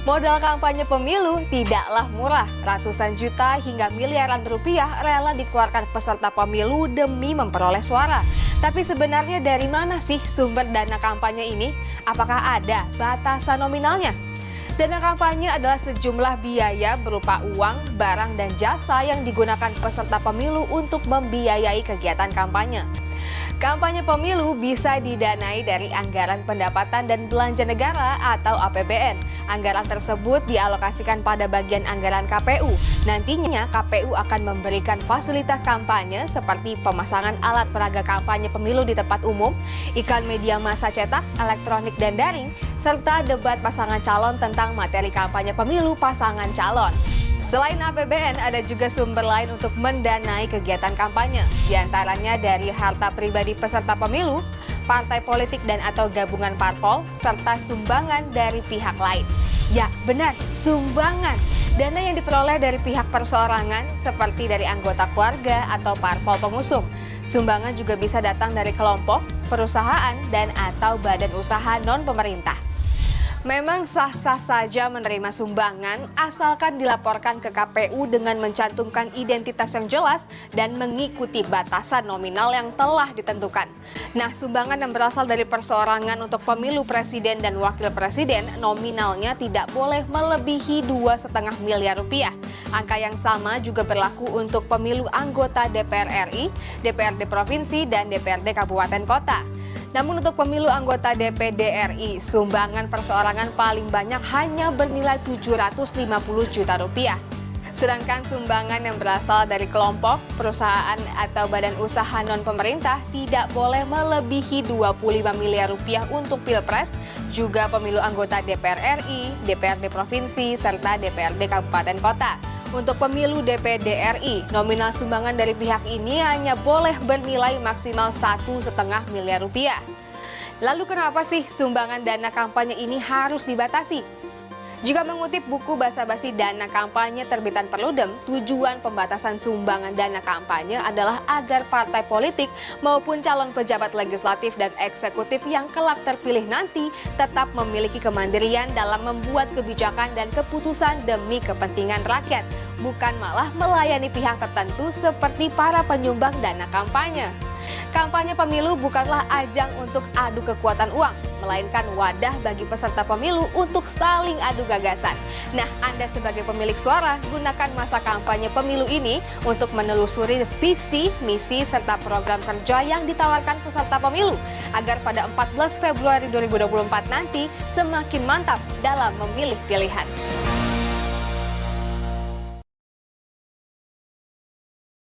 Modal kampanye pemilu tidaklah murah. Ratusan juta hingga miliaran rupiah rela dikeluarkan peserta pemilu demi memperoleh suara. Tapi sebenarnya dari mana sih sumber dana kampanye ini? Apakah ada batasan nominalnya? Dana kampanye adalah sejumlah biaya berupa uang, barang, dan jasa yang digunakan peserta pemilu untuk membiayai kegiatan kampanye. Kampanye pemilu bisa didanai dari anggaran pendapatan dan belanja negara atau APBN. Anggaran tersebut dialokasikan pada bagian anggaran KPU. Nantinya KPU akan memberikan fasilitas kampanye seperti pemasangan alat peraga kampanye pemilu di tempat umum, iklan media massa cetak, elektronik dan daring, serta debat pasangan calon tentang materi kampanye pemilu pasangan calon. Selain APBN, ada juga sumber lain untuk mendanai kegiatan kampanye. Di antaranya dari harta pribadi peserta pemilu, partai politik dan atau gabungan parpol, serta sumbangan dari pihak lain. Ya, benar, sumbangan. Dana yang diperoleh dari pihak perseorangan seperti dari anggota keluarga atau parpol pengusung. Sumbangan juga bisa datang dari kelompok, perusahaan, dan atau badan usaha non-pemerintah. Memang sah-sah saja menerima sumbangan asalkan dilaporkan ke KPU dengan mencantumkan identitas yang jelas dan mengikuti batasan nominal yang telah ditentukan. Nah, sumbangan yang berasal dari perseorangan untuk pemilu presiden dan wakil presiden nominalnya tidak boleh melebihi 2,5 miliar rupiah. Angka yang sama juga berlaku untuk pemilu anggota DPR RI, DPRD Provinsi, dan DPRD Kabupaten Kota. Namun untuk pemilu anggota DPD RI, sumbangan perseorangan paling banyak hanya bernilai 750 juta rupiah. Sedangkan sumbangan yang berasal dari kelompok, perusahaan atau badan usaha non-pemerintah tidak boleh melebihi 25 miliar rupiah untuk Pilpres, juga pemilu anggota DPR RI, DPRD Provinsi, serta DPRD Kabupaten Kota. Untuk pemilu DPD RI, nominal sumbangan dari pihak ini hanya boleh bernilai maksimal 1,5 miliar rupiah. Lalu kenapa sih sumbangan dana kampanye ini harus dibatasi? Jika mengutip buku basa-basi dana kampanye terbitan Perludem, tujuan pembatasan sumbangan dana kampanye adalah agar partai politik maupun calon pejabat legislatif dan eksekutif yang kelak terpilih nanti tetap memiliki kemandirian dalam membuat kebijakan dan keputusan demi kepentingan rakyat, bukan malah melayani pihak tertentu seperti para penyumbang dana kampanye. Kampanye pemilu bukanlah ajang untuk adu kekuatan uang, melainkan wadah bagi peserta pemilu untuk saling adu gagasan. Nah, Anda sebagai pemilik suara, gunakan masa kampanye pemilu ini untuk menelusuri visi, misi, serta program kerja yang ditawarkan peserta pemilu, agar pada 14 Februari 2024 nanti semakin mantap dalam memilih pilihan.